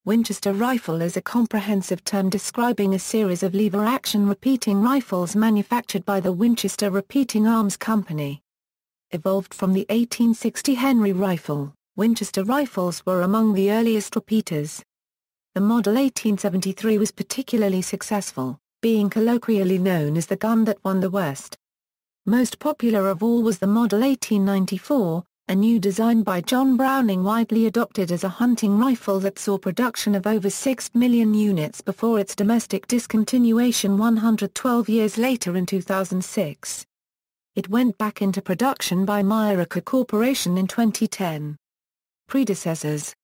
Winchester rifle is a comprehensive term describing a series of lever-action repeating rifles manufactured by the Winchester Repeating Arms Company. Evolved from the 1860 Henry rifle, Winchester rifles were among the earliest repeaters. The Model 1873 was particularly successful, being colloquially known as the gun that won the West. Most popular of all was the Model 1894, a new design by John Browning widely adopted as a hunting rifle that saw production of over 6 million units before its domestic discontinuation 112 years later in 2006. It went back into production by Miroku Corporation in 2010. Predecessors.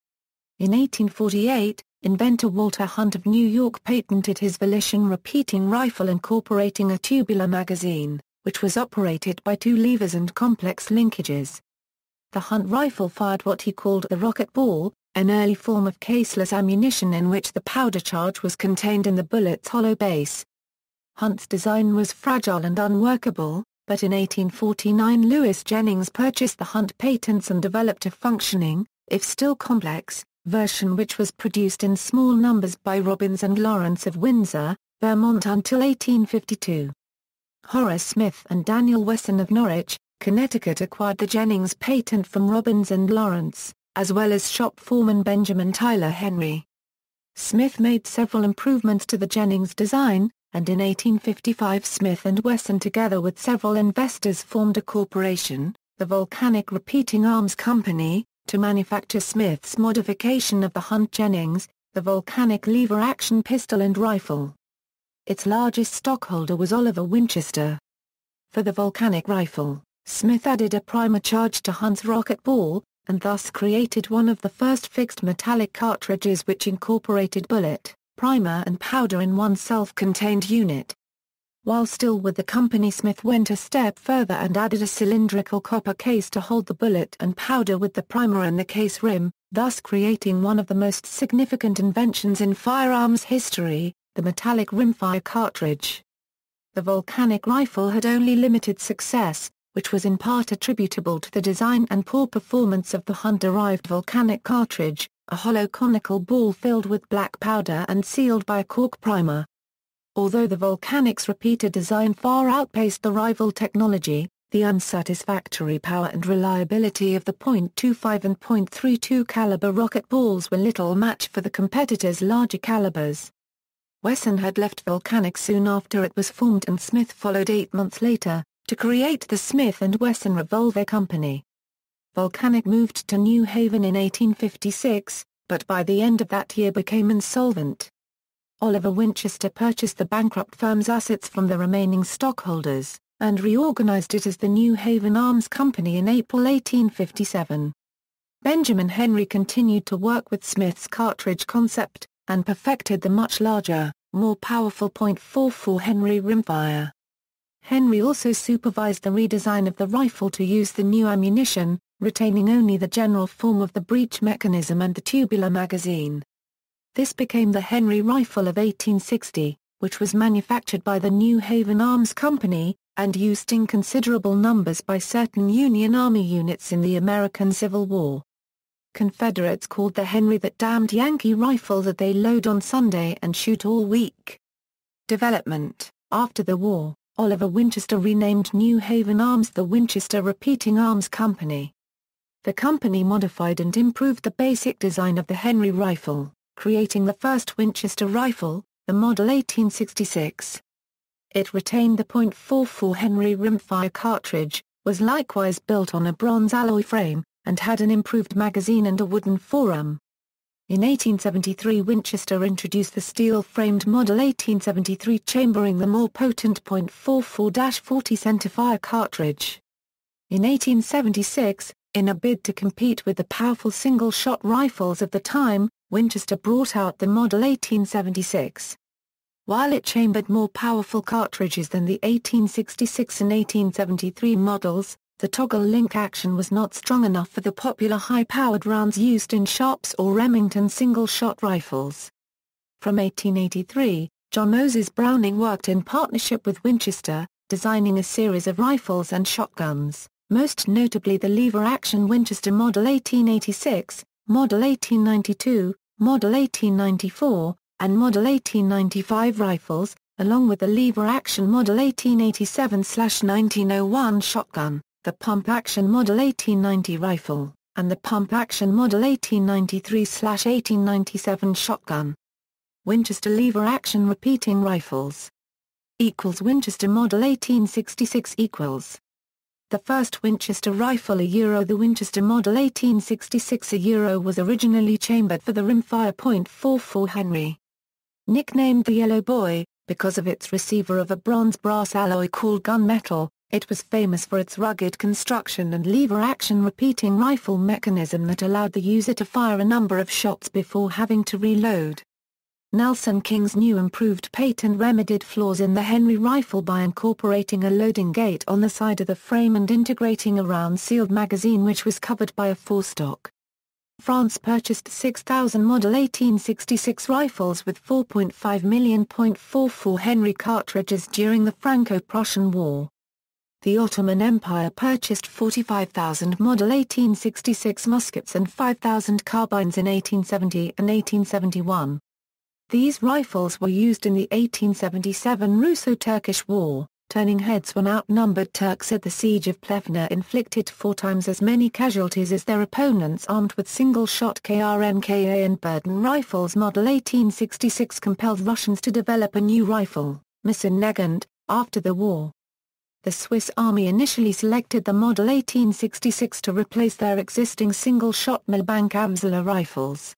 In 1848, inventor Walter Hunt of New York patented his Volition repeating rifle incorporating a tubular magazine, which was operated by 2 levers and complex linkages. The Hunt rifle fired what he called the rocket ball, an early form of caseless ammunition in which the powder charge was contained in the bullet's hollow base. Hunt's design was fragile and unworkable, but in 1849 Lewis Jennings purchased the Hunt patents and developed a functioning, if still complex, version which was produced in small numbers by Robbins and Lawrence of Windsor, Vermont until 1852. Horace Smith and Daniel Wesson of Norwich, Connecticut acquired the Jennings patent from Robbins and Lawrence, as well as shop foreman Benjamin Tyler Henry. Smith made several improvements to the Jennings design, and in 1855 Smith and Wesson together with several investors formed a corporation, the Volcanic Repeating Arms Company, to manufacture Smith's modification of the Hunt Jennings, the Volcanic lever-action pistol and rifle. Its largest stockholder was Oliver Winchester. For the Volcanic rifle, Smith added a primer charge to Hunt's rocket ball, and thus created one of the first fixed metallic cartridges which incorporated bullet, primer and powder in one self-contained unit. While still with the company, Smith went a step further and added a cylindrical copper case to hold the bullet and powder with the primer and the case rim, thus creating one of the most significant inventions in firearms history, the metallic rimfire cartridge. The Volcanic rifle had only limited success, which was in part attributable to the design and poor performance of the Hunt-derived Volcanic cartridge, a hollow conical ball filled with black powder and sealed by a cork primer. Although the Volcanic's repeater design far outpaced the rival technology, the unsatisfactory power and reliability of the .25 and .32 caliber rocket balls were little match for the competitors' larger calibers. Wesson had left Volcanic soon after it was formed and Smith followed 8 months later, to create the Smith & Wesson Revolver Company. Volcanic moved to New Haven in 1856, but by the end of that year became insolvent. Oliver Winchester purchased the bankrupt firm's assets from the remaining stockholders, and reorganized it as the New Haven Arms Company in April 1857. Benjamin Henry continued to work with Smith's cartridge concept, and perfected the much larger, more powerful .44 Henry rimfire. Henry also supervised the redesign of the rifle to use the new ammunition, retaining only the general form of the breech mechanism and the tubular magazine. This became the Henry rifle of 1860, which was manufactured by the New Haven Arms Company, and used in considerable numbers by certain Union Army units in the American Civil War. Confederates called the Henry that damned Yankee rifle that they load on Sunday and shoot all week. Development. After the war, Oliver Winchester renamed New Haven Arms the Winchester Repeating Arms Company. The company modified and improved the basic design of the Henry rifle, creating the first Winchester rifle, the Model 1866. It retained the .44 Henry rimfire cartridge, was likewise built on a bronze alloy frame, and had an improved magazine and a wooden forearm. In 1873 Winchester introduced the steel-framed Model 1873 chambering the more potent .44-40 centerfire cartridge. In 1876, in a bid to compete with the powerful single-shot rifles of the time, Winchester brought out the Model 1876. While it chambered more powerful cartridges than the 1866 and 1873 models, the toggle link action was not strong enough for the popular high-powered rounds used in Sharps or Remington single-shot rifles. From 1883, John Moses Browning worked in partnership with Winchester, designing a series of rifles and shotguns, most notably the lever-action Winchester Model 1886, Model 1892, Model 1894, and Model 1895 rifles, along with the lever-action Model 1887/1901 shotgun, the pump-action Model 1890 rifle, and the pump-action Model 1893/1897 shotgun. Winchester lever-action repeating rifles. Winchester Model 1866 . The first Winchester rifle the Winchester Model 1866 was originally chambered for the rimfire .44 Henry. Nicknamed the Yellow Boy, because of its receiver of a bronze-brass alloy called gunmetal, it was famous for its rugged construction and lever-action repeating rifle mechanism that allowed the user to fire a number of shots before having to reload. Nelson King's new improved patent remedied flaws in the Henry rifle by incorporating a loading gate on the side of the frame and integrating a round-sealed magazine which was covered by a forestock. France purchased 6,000 Model 1866 rifles with 4.5 million .44 Henry cartridges during the Franco-Prussian War. The Ottoman Empire purchased 45,000 Model 1866 muskets and 5,000 carbines in 1870 and 1871. These rifles were used in the 1877 Russo-Turkish War, turning heads when outnumbered Turks at the Siege of Plevna inflicted 4 times as many casualties as their opponents armed with single-shot KRNKA and Burden rifles. Model 1866 compelled Russians to develop a new rifle, Mission Nagant, after the war. The Swiss Army initially selected the Model 1866 to replace their existing single-shot Milbank Amsler rifles.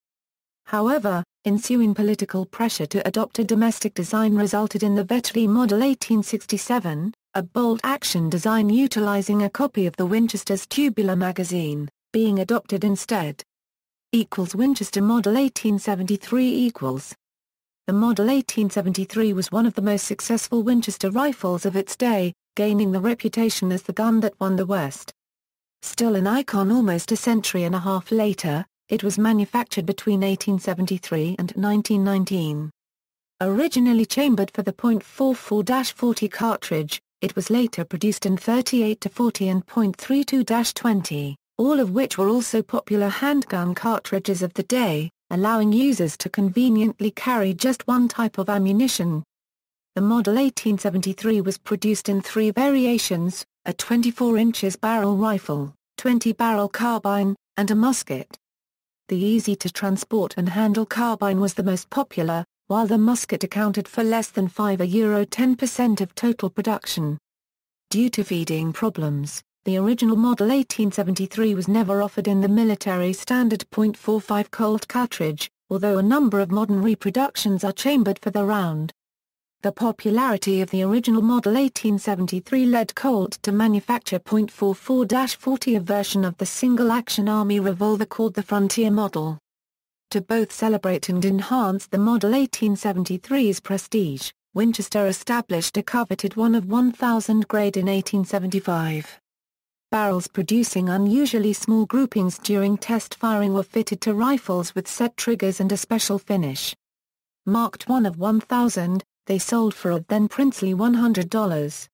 However, ensuing political pressure to adopt a domestic design resulted in the Vetri Model 1867, a bolt-action design utilizing a copy of the Winchester's tubular magazine, being adopted instead. Winchester Model 1873 . The Model 1873 was one of the most successful Winchester rifles of its day, gaining the reputation as the gun that won the West. Still an icon almost a century and a half later, it was manufactured between 1873 and 1919. Originally chambered for the .44-40 cartridge, it was later produced in .38-40 and .32-20, all of which were also popular handgun cartridges of the day, allowing users to conveniently carry just one type of ammunition. The Model 1873 was produced in 3 variations, a 24 inches barrel rifle, 20-barrel carbine, and a musket. The easy-to-transport and handle carbine was the most popular, while the musket accounted for less than €10% of total production. Due to feeding problems, the original Model 1873 was never offered in the military standard .45 Colt cartridge, although a number of modern reproductions are chambered for the round. The popularity of the original Model 1873 led Colt to manufacture .44-40, a version of the single-action Army revolver called the Frontier Model. To both celebrate and enhance the Model 1873's prestige, Winchester established a coveted 1 of 1,000 grade in 1875. Barrels producing unusually small groupings during test firing were fitted to rifles with set triggers and a special finish. Marked 1 of 1,000, they sold for a then princely $100.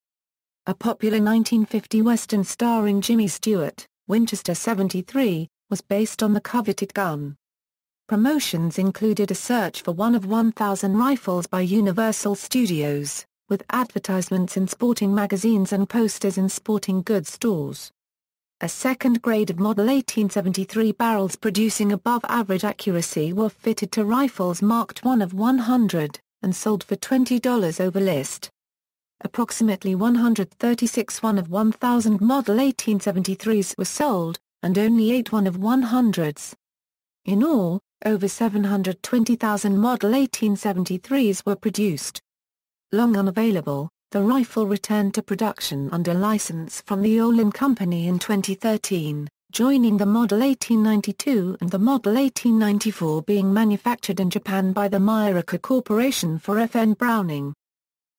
A popular 1950 Western starring Jimmy Stewart, Winchester 73, was based on the coveted gun. Promotions included a search for 1 of 1,000 rifles by Universal Studios, with advertisements in sporting magazines and posters in sporting goods stores. A second grade of Model 1873 barrels producing above-average accuracy were fitted to rifles marked 1 of 100. And sold for $20 over list. Approximately 136 1 of 1,000 Model 1873s were sold, and only 8 1 of 100s. In all, over 720,000 Model 1873s were produced. Long unavailable, the rifle returned to production under license from the Olin Company in 2013. Joining the Model 1892 and the Model 1894 being manufactured in Japan by the Miroku Corporation for FN Browning.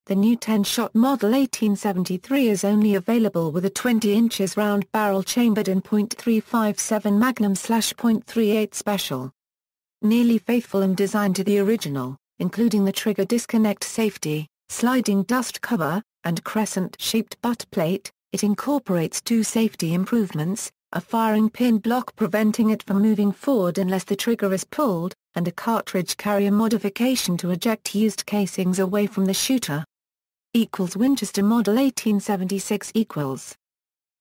The new 10-shot Model 1873 is only available with a 20 inches round barrel chambered in .357 Magnum/.38 Special. Nearly faithful in design to the original, including the trigger disconnect safety, sliding dust cover, and crescent-shaped butt plate, it incorporates 2 safety improvements: a firing pin block preventing it from moving forward unless the trigger is pulled, and a cartridge carrier modification to eject used casings away from the shooter. Winchester Model 1876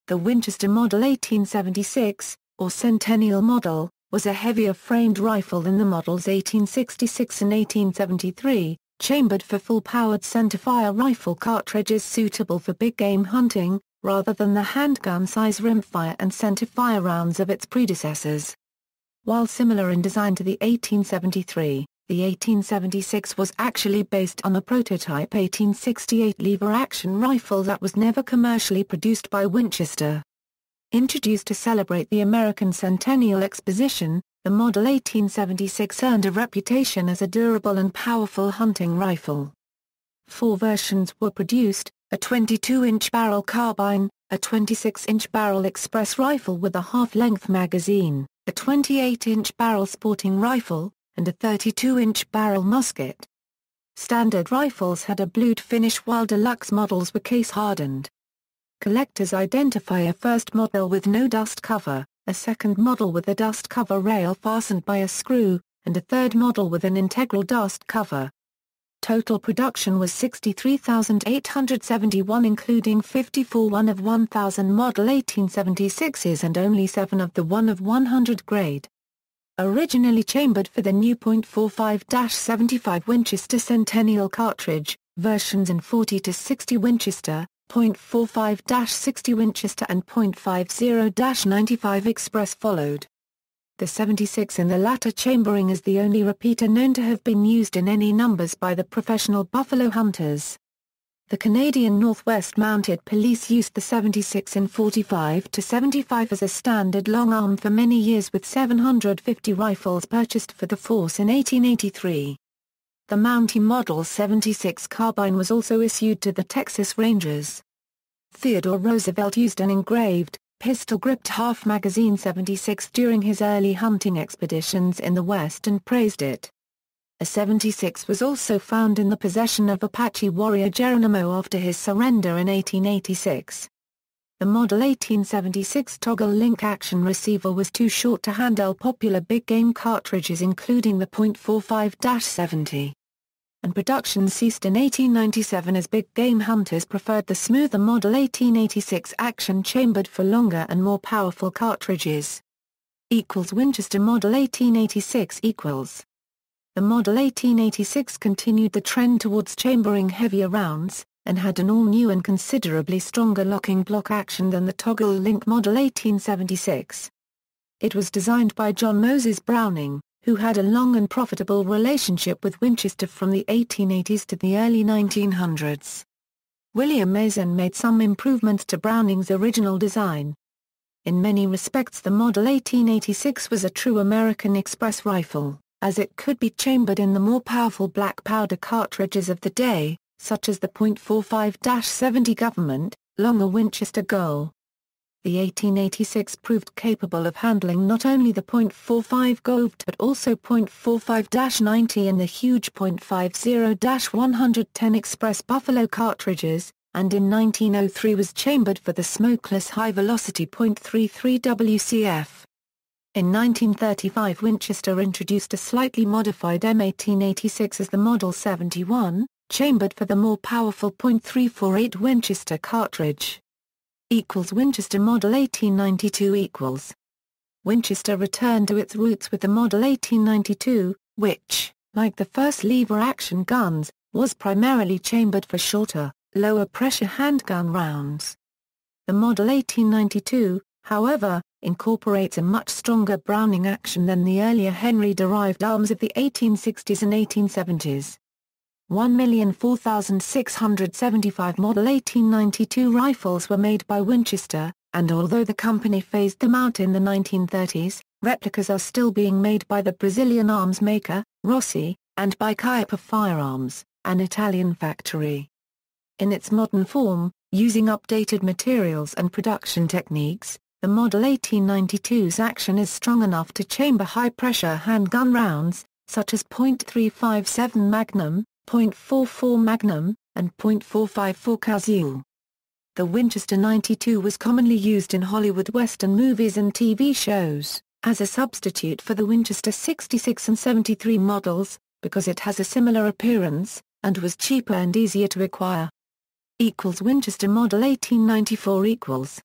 The Winchester Model 1876, or Centennial Model, was a heavier-framed rifle than the models 1866 and 1873, chambered for full-powered centerfire rifle cartridges suitable for big-game hunting, rather than the handgun-size rimfire and centerfire rounds of its predecessors. While similar in design to the 1873, the 1876 was actually based on a prototype 1868 lever-action rifle that was never commercially produced by Winchester. Introduced to celebrate the American Centennial Exposition, the Model 1876 earned a reputation as a durable and powerful hunting rifle. 4 versions were produced: a 22-inch barrel carbine, a 26-inch barrel express rifle with a half-length magazine, a 28-inch barrel sporting rifle, and a 32-inch barrel musket. Standard rifles had a blued finish while deluxe models were case-hardened. Collectors identify a first model with no dust cover, a second model with a dust cover rail fastened by a screw, and a third model with an integral dust cover. Total production was 63,871, including 54 1 of 1,000 Model 1876s and only 7 of the 1 of 100 grade. Originally chambered for the new .45-75 Winchester Centennial cartridge, versions in 40-60 Winchester, .45-60 Winchester and .50-95 Express followed. The 76 in the latter chambering is the only repeater known to have been used in any numbers by the professional buffalo hunters. The Canadian Northwest Mounted Police used the 76 in 45-75 as a standard long arm for many years, with 750 rifles purchased for the force in 1883. The Mountie Model 76 carbine was also issued to the Texas Rangers. Theodore Roosevelt used an engraved, pistol-gripped half-magazine 76 during his early hunting expeditions in the West and praised it. A 76 was also found in the possession of Apache warrior Geronimo after his surrender in 1886. The Model 1876 toggle-link action receiver was too short to handle popular big-game cartridges including the .45-70. And production ceased in 1897 as big-game hunters preferred the smoother Model 1886 action chambered for longer and more powerful cartridges. Winchester Model 1886 The Model 1886 continued the trend towards chambering heavier rounds, and had an all-new and considerably stronger locking block action than the toggle-link Model 1876. It was designed by John Moses Browning, who had a long and profitable relationship with Winchester from the 1880s to the early 1900s. William Mason made some improvements to Browning's original design. In many respects the Model 1886 was a true American express rifle, as it could be chambered in the more powerful black powder cartridges of the day, such as the .45-70 Government, longer Winchester Goal. The 1886 proved capable of handling not only the .45 Govt but also .45-90 and the huge .50-110 Express Buffalo cartridges, and in 1903 was chambered for the smokeless high-velocity .33 WCF. In 1935 Winchester introduced a slightly modified M1886 as the Model 71, chambered for the more powerful .348 Winchester cartridge. Winchester Model 1892 Winchester returned to its roots with the Model 1892, which, like the first lever-action guns, was primarily chambered for shorter, lower-pressure handgun rounds. The Model 1892, however, incorporates a much stronger Browning action than the earlier Henry-derived arms of the 1860s and 1870s. 1,004,675 Model 1892 rifles were made by Winchester, and although the company phased them out in the 1930s, replicas are still being made by the Brazilian arms maker, Rossi, and by Caipa Firearms, an Italian factory. In its modern form, using updated materials and production techniques, the Model 1892's action is strong enough to chamber high-pressure handgun rounds, such as .357 Magnum, .44 Magnum, and .454 Casual. The Winchester 92 was commonly used in Hollywood Western movies and TV shows, as a substitute for the Winchester 66 and 73 models, because it has a similar appearance, and was cheaper and easier to acquire. Winchester Model 1894 .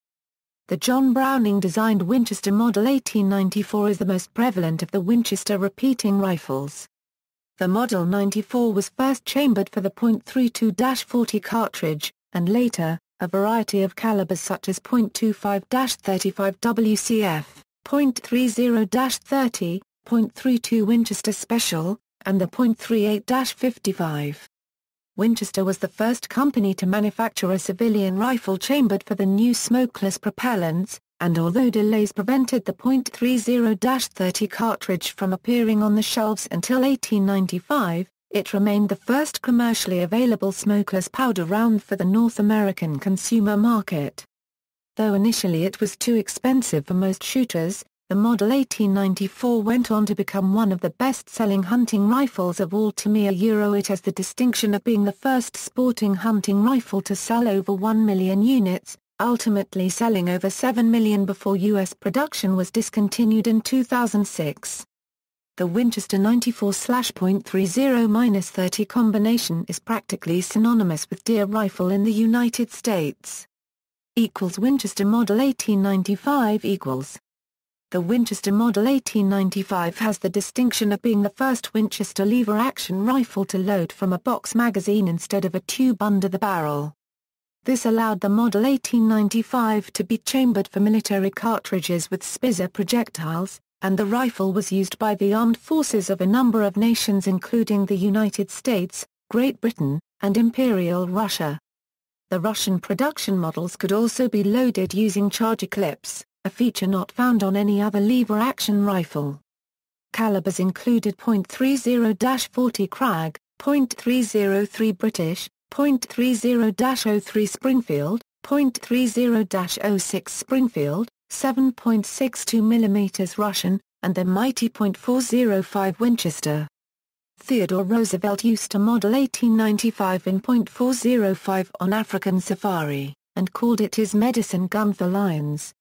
The John Browning designed Winchester Model 1894 is the most prevalent of the Winchester repeating rifles. The Model 94 was first chambered for the .32-40 cartridge, and later, a variety of calibers such as .25-35 WCF, .30-30, .32 Winchester Special, and the .38-55. Winchester was the first company to manufacture a civilian rifle chambered for the new smokeless propellants, and although delays prevented the .30-30 cartridge from appearing on the shelves until 1895, it remained the first commercially available smokeless powder round for the North American consumer market. Though initially it was too expensive for most shooters, the Model 1894 went on to become one of the best-selling hunting rifles of all time. It has the distinction of being the first sporting hunting rifle to sell over 1 million units, ultimately selling over 7 million before U.S. production was discontinued in 2006. The Winchester 94/.30-30 combination is practically synonymous with deer rifle in the United States. Winchester Model 1895 . The Winchester Model 1895 has the distinction of being the first Winchester lever-action rifle to load from a box magazine instead of a tube under the barrel. This allowed the Model 1895 to be chambered for military cartridges with Spitzer projectiles, and the rifle was used by the armed forces of a number of nations including the United States, Great Britain, and Imperial Russia. The Russian production models could also be loaded using charger clips, a feature not found on any other lever-action rifle. Calibers included .30-40 Krag, .303 British, .30-03 Springfield, .30-06 Springfield, 7.62 mm Russian, and the mighty .405 Winchester. Theodore Roosevelt used a Model 1895 in .405 on African safari, and called it his medicine gun for lions.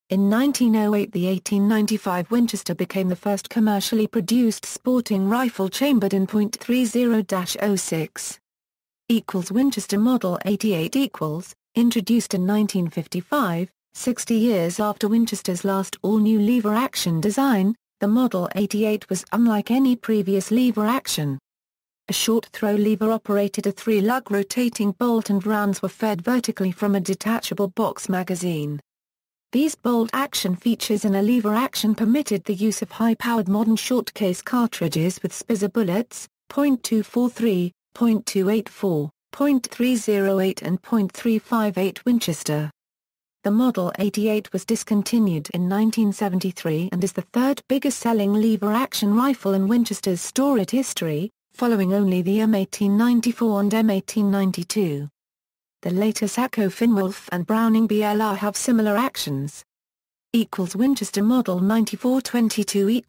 In 1908 the 1895 Winchester became the first commercially produced sporting rifle chambered in .30-06. Winchester Model 88 . Introduced in 1955, 60 years after Winchester's last all-new lever-action design, the Model 88 was unlike any previous lever-action. A short-throw lever operated a 3-lug rotating bolt and rounds were fed vertically from a detachable box magazine. These bolt-action features in a lever-action permitted the use of high-powered modern short-case cartridges with Spitzer bullets, .243, .284, .308 and .358 Winchester. The Model 88 was discontinued in 1973 and is the third biggest-selling lever-action rifle in Winchester's storied history, following only the M1894 and M1892. The later Sacco Finwolf and Browning BLR have similar actions. Winchester Model 9422 .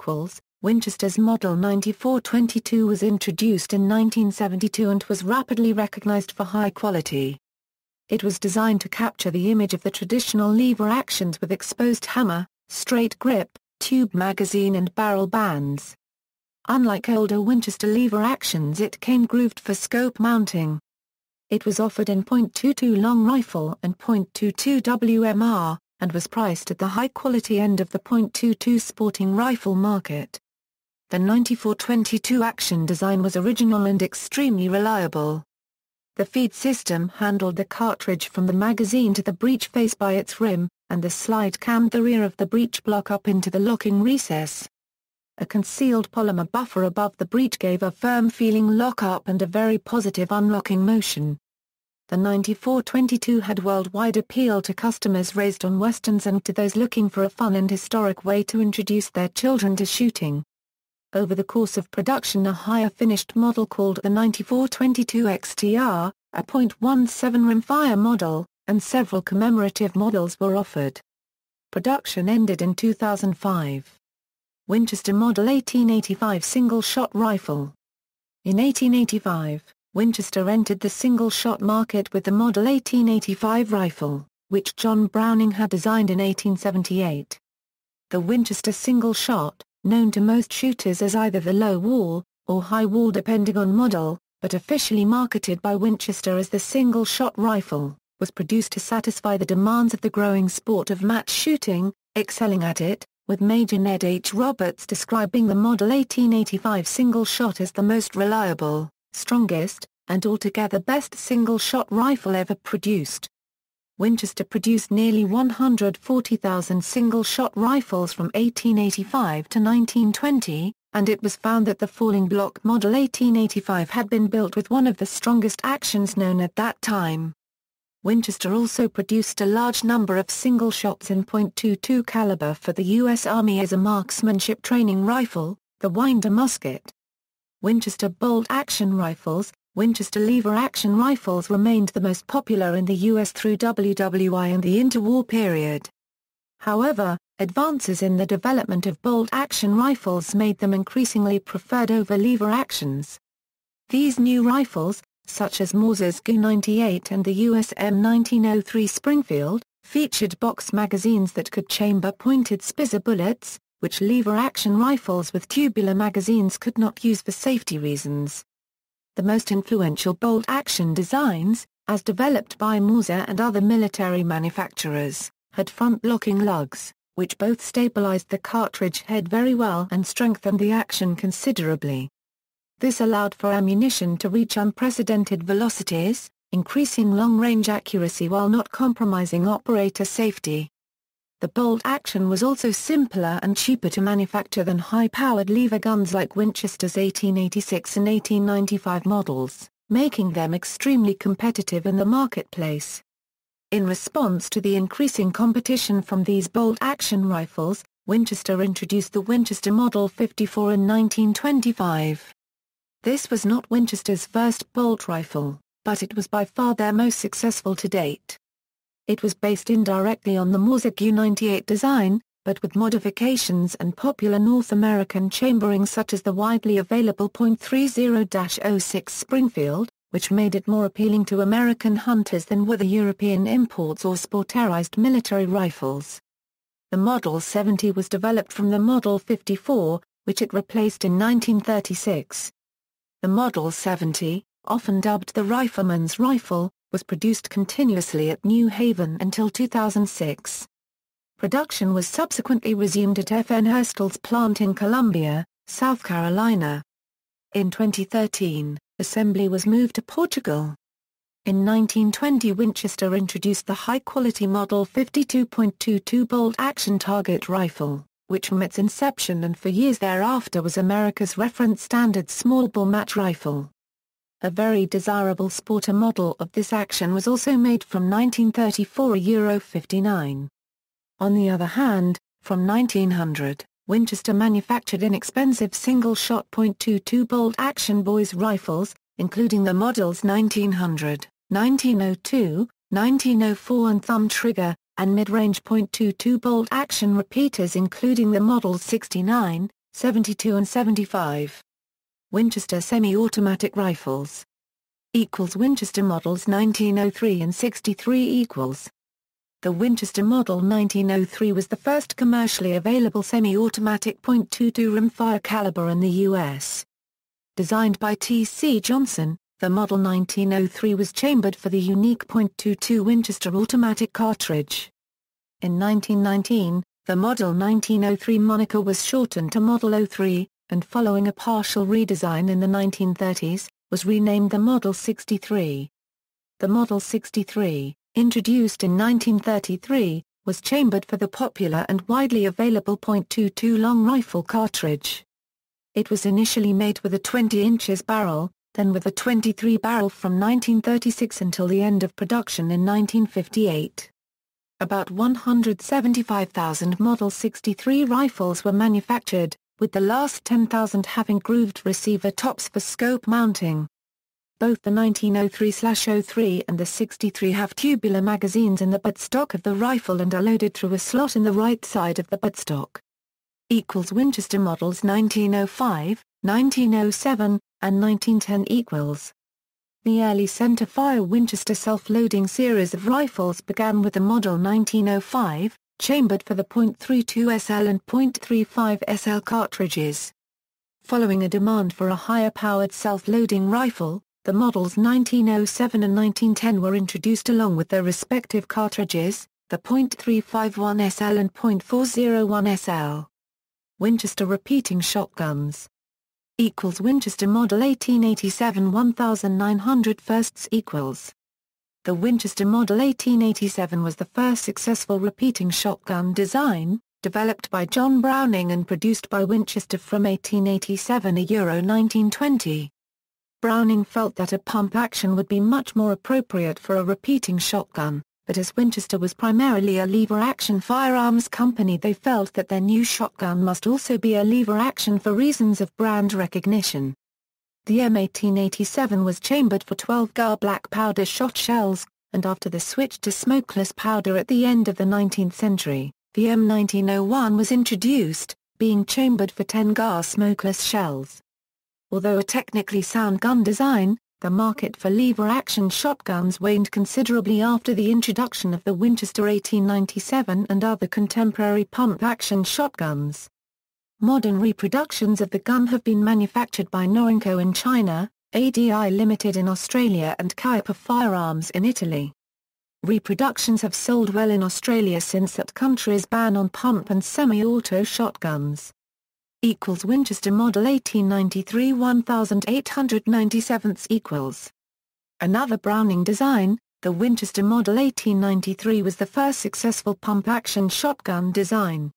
Winchester's Model 9422 was introduced in 1972 and was rapidly recognized for high quality. It was designed to capture the image of the traditional lever actions with exposed hammer, straight grip, tube magazine and barrel bands. Unlike older Winchester lever actions, it came grooved for scope mounting. It was offered in .22 long rifle and .22 WMR, and was priced at the high-quality end of the .22 sporting rifle market. The 9422 action design was original and extremely reliable. The feed system handled the cartridge from the magazine to the breech face by its rim, and the slide cammed the rear of the breech block up into the locking recess. A concealed polymer buffer above the breech gave a firm-feeling lock-up and a very positive unlocking motion. The 9422 had worldwide appeal to customers raised on westerns and to those looking for a fun and historic way to introduce their children to shooting. Over the course of production, a higher finished model called the 9422 XTR, a .17 Rimfire model, and several commemorative models were offered. Production ended in 2005. Winchester Model 1885 single-shot rifle. In 1885, Winchester entered the single-shot market with the Model 1885 rifle, which John Browning had designed in 1878. The Winchester single shot, known to most shooters as either the low wall, or high wall depending on model, but officially marketed by Winchester as the single shot rifle, was produced to satisfy the demands of the growing sport of match shooting, excelling at it, with Major Ned H. Roberts describing the Model 1885 single shot as the most reliable, strongest, and altogether best single shot rifle ever produced. Winchester produced nearly 140,000 single-shot rifles from 1885 to 1920, and it was found that the falling block Model 1885 had been built with one of the strongest actions known at that time. Winchester also produced a large number of single shots in .22 caliber for the U.S. Army as a marksmanship training rifle, the Winder musket. Winchester bolt-action rifles, Winchester lever-action rifles remained the most popular in the U.S. through WWI and the interwar period. However, advances in the development of bolt-action rifles made them increasingly preferred over lever-actions. These new rifles, such as Mauser's GU-98 and the U.S. M1903 Springfield, featured box magazines that could chamber pointed Spitzer bullets, which lever-action rifles with tubular magazines could not use for safety reasons. The most influential bolt-action designs, as developed by Mauser and other military manufacturers, had front-locking lugs, which both stabilized the cartridge head very well and strengthened the action considerably. This allowed for ammunition to reach unprecedented velocities, increasing long-range accuracy while not compromising operator safety. The bolt action was also simpler and cheaper to manufacture than high-powered lever guns like Winchester's 1886 and 1895 models, making them extremely competitive in the marketplace. In response to the increasing competition from these bolt-action rifles, Winchester introduced the Winchester Model 54 in 1925. This was not Winchester's first bolt rifle, but it was by far their most successful to date. It was based indirectly on the Mauser GU-98 design, but with modifications and popular North American chambering such as the widely available .30-06 Springfield, which made it more appealing to American hunters than were the European imports or sporterized military rifles. The Model 70 was developed from the Model 54, which it replaced in 1936. The Model 70, often dubbed the rifleman's rifle, was produced continuously at New Haven until 2006. Production was subsequently resumed at F. N. Herstal's plant in Columbia, South Carolina. In 2013, assembly was moved to Portugal. In 1920 Winchester introduced the high-quality Model 52.22 bolt-action target rifle, which from its inception and for years thereafter was America's reference standard small-bore match rifle. A very desirable sporter model of this action was also made from 1934, a Euro 59. On the other hand, from 1900, Winchester manufactured inexpensive single-shot .22 bolt-action boys rifles, including the models 1900, 1902, 1904 and thumb trigger, and mid-range .22 bolt-action repeaters including the models 69, 72 and 75. Winchester semi-automatic rifles Winchester models 1903 and 63 . The Winchester Model 1903 was the first commercially available semi-automatic .22 rimfire caliber in the U.S. Designed by T.C. Johnson, the Model 1903 was chambered for the unique .22 Winchester automatic cartridge. In 1919, the Model 1903 moniker was shortened to Model 03, and following a partial redesign in the 1930s, was renamed the Model 63. The Model 63, introduced in 1933, was chambered for the popular and widely available .22 long rifle cartridge. It was initially made with a 20 inches barrel, then with a 23 barrel from 1936 until the end of production in 1958. About 175,000 Model 63 rifles were manufactured, with the last 10,000 having grooved receiver tops for scope mounting. Both the 1903/03 and the 63 have tubular magazines in the buttstock of the rifle and are loaded through a slot in the right side of the buttstock. Winchester models 1905, 1907, and 1910 . The early centerfire Winchester self-loading series of rifles began with the Model 1905, chambered for the .32 SL and .35 SL cartridges. Following a demand for a higher-powered self-loading rifle, the models 1907 and 1910 were introduced along with their respective cartridges, the .351 SL and .401 SL. Winchester repeating shotguns. Winchester Model 1887 1900 firsts equals. The Winchester Model 1887 was the first successful repeating shotgun design, developed by John Browning and produced by Winchester from 1887 to 1920. Browning felt that a pump action would be much more appropriate for a repeating shotgun, but as Winchester was primarily a lever-action firearms company, they felt that their new shotgun must also be a lever-action for reasons of brand recognition. The M1887 was chambered for 12-gar black powder shot shells, and after the switch to smokeless powder at the end of the 19th century, the M1901 was introduced, being chambered for 10-gar smokeless shells. Although a technically sound gun design, the market for lever-action shotguns waned considerably after the introduction of the Winchester 1897 and other contemporary pump-action shotguns. Modern reproductions of the gun have been manufactured by Norinco in China, ADI Limited in Australia and Kaipa Firearms in Italy. Reproductions have sold well in Australia since that country's ban on pump and semi-auto shotguns. Winchester Model 1893 1897 equals. Another Browning design, the Winchester Model 1893 was the first successful pump-action shotgun design.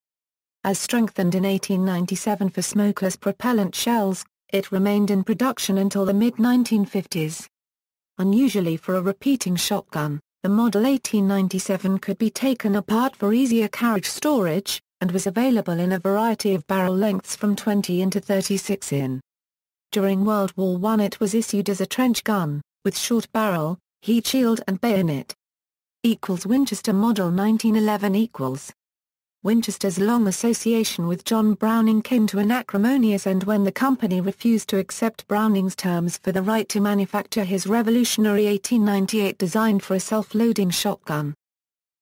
As strengthened in 1897 for smokeless propellant shells, it remained in production until the mid-1950s. Unusually for a repeating shotgun, the Model 1897 could be taken apart for easier carriage storage, and was available in a variety of barrel lengths from 20 in to 36 in. During World War I it was issued as a trench gun, with short barrel, heat shield and bayonet. Winchester Model 1911 equals. Winchester's long association with John Browning came to an acrimonious end when the company refused to accept Browning's terms for the right to manufacture his revolutionary 1898 design for a self-loading shotgun.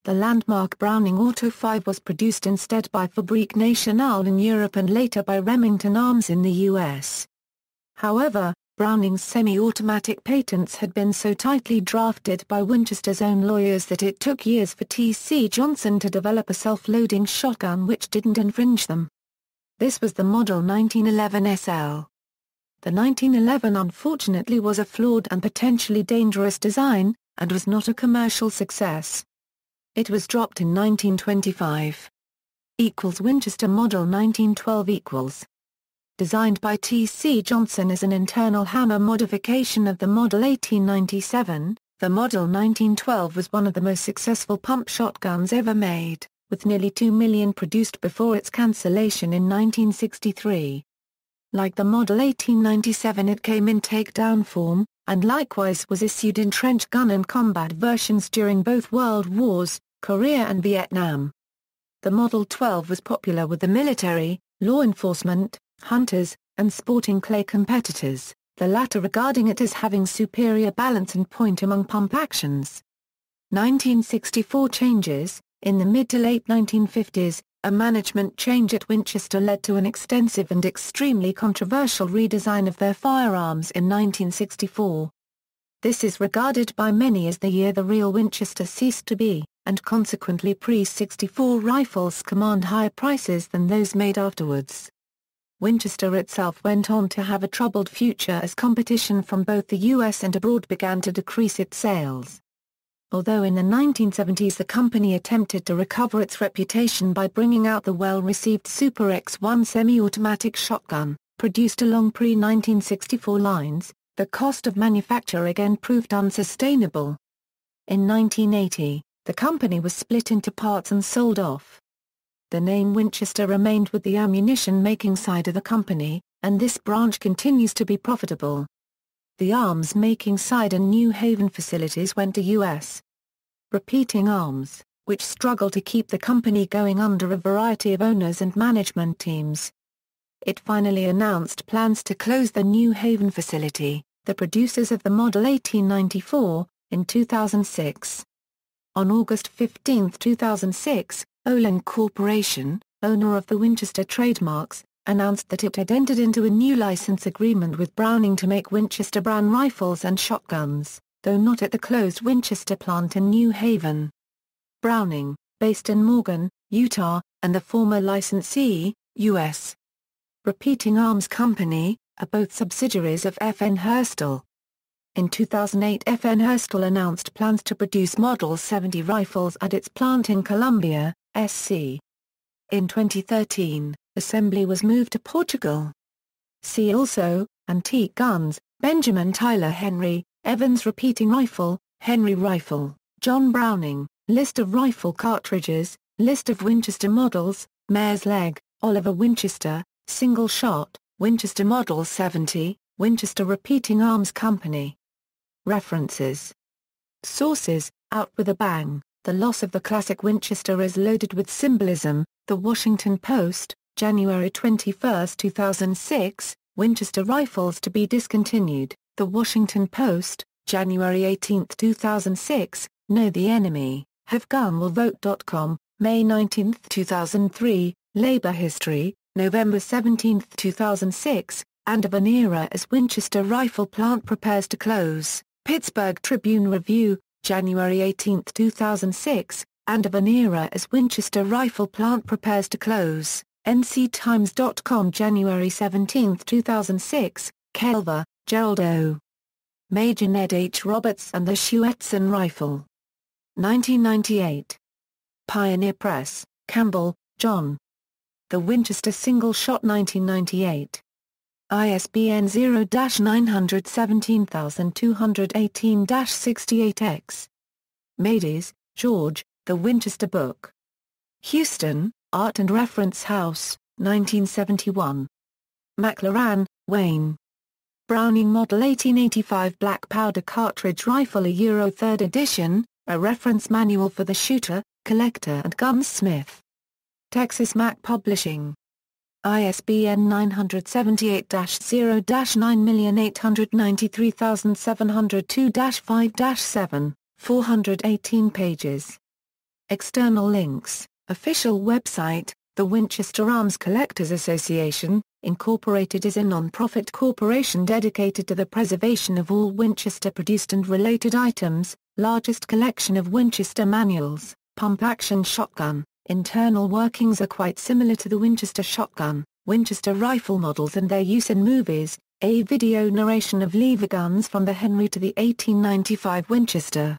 The landmark Browning Auto 5 was produced instead by Fabrique Nationale in Europe and later by Remington Arms in the US. However, Browning's semi-automatic patents had been so tightly drafted by Winchester's own lawyers that it took years for T.C. Johnson to develop a self-loading shotgun which didn't infringe them. This was the Model 1911 SL. The 1911 unfortunately was a flawed and potentially dangerous design, and was not a commercial success. It was dropped in 1925. Winchester Model 1912 equals. Designed by T.C. Johnson as an internal hammer modification of the Model 1897, the Model 1912 was one of the most successful pump shotguns ever made, with nearly 2 million produced before its cancellation in 1963. Like the Model 1897, it came in takedown form, and likewise was issued in trench gun and combat versions during both World Wars, Korea and Vietnam. The Model 12 was popular with the military, law enforcement, hunters, and sporting clay competitors, the latter regarding it as having superior balance and point among pump actions. 1964 changes. In the mid to late 1950s, a management change at Winchester led to an extensive and extremely controversial redesign of their firearms in 1964. This is regarded by many as the year the real Winchester ceased to be, and consequently pre-64 rifles command higher prices than those made afterwards. Winchester itself went on to have a troubled future as competition from both the US and abroad began to decrease its sales. Although in the 1970s the company attempted to recover its reputation by bringing out the well-received Super X1 semi-automatic shotgun, produced along pre-1964 lines, the cost of manufacture again proved unsustainable. In 1980, the company was split into parts and sold off. The name Winchester remained with the ammunition-making side of the company, and this branch continues to be profitable. The arms-making side and New Haven facilities went to U.S. Repeating Arms, which struggled to keep the company going under a variety of owners and management teams. It finally announced plans to close the New Haven facility, the producers of the Model 1894, in 2006. On August 15, 2006, Olin Corporation, owner of the Winchester trademarks, announced that it had entered into a new license agreement with Browning to make Winchester brand rifles and shotguns, though not at the closed Winchester plant in New Haven. Browning, based in Morgan, Utah, and the former licensee, U.S. Repeating Arms Company, are both subsidiaries of FN Herstal. In 2008, FN Herstal announced plans to produce Model 70 rifles at its plant in Colombia, SC. In 2013, assembly was moved to Portugal. See also, Antique Guns, Benjamin Tyler Henry, Evans Repeating Rifle, Henry Rifle, John Browning, List of rifle cartridges, List of Winchester models, Mare's Leg, Oliver Winchester, Single Shot, Winchester Model 70, Winchester Repeating Arms Company. References. Sources: Out with a Bang, The Loss of the Classic Winchester is Loaded with Symbolism, The Washington Post, January 21, 2006, Winchester Rifles to be Discontinued, The Washington Post, January 18, 2006, Know the Enemy, HaveGunWillVote.com, May 19, 2003, Labor History, November 17, 2006, End of an Era as Winchester Rifle Plant Prepares to Close, Pittsburgh Tribune Review, January 18, 2006, End of an Era as Winchester Rifle Plant Prepares to Close, NCTimes.com January 17, 2006, Kelver, Gerald O. Major Ned H. Roberts and the Schuetzen Rifle. 1998. Pioneer Press, Campbell, John. The Winchester Single Shot 1998. ISBN 0-917218-68X. Madies, George, The Winchester Book. Houston, Art and Reference House, 1971. McLaren, Wayne. Browning Model 1885 Black Powder Cartridge Rifle a Euro 3rd edition, a reference manual for the shooter, collector and gunsmith. Texas Mac Publishing. ISBN 978-0-9893702-5-7, 418 pages. External links, official website, the Winchester Arms Collectors Association, Incorporated is a non-profit corporation dedicated to the preservation of all Winchester-produced and related items, largest collection of Winchester manuals, pump-action shotgun. Internal workings are quite similar to the Winchester shotgun, Winchester rifle models and their use in movies, a video narration of lever guns from the Henry to the 1895 Winchester.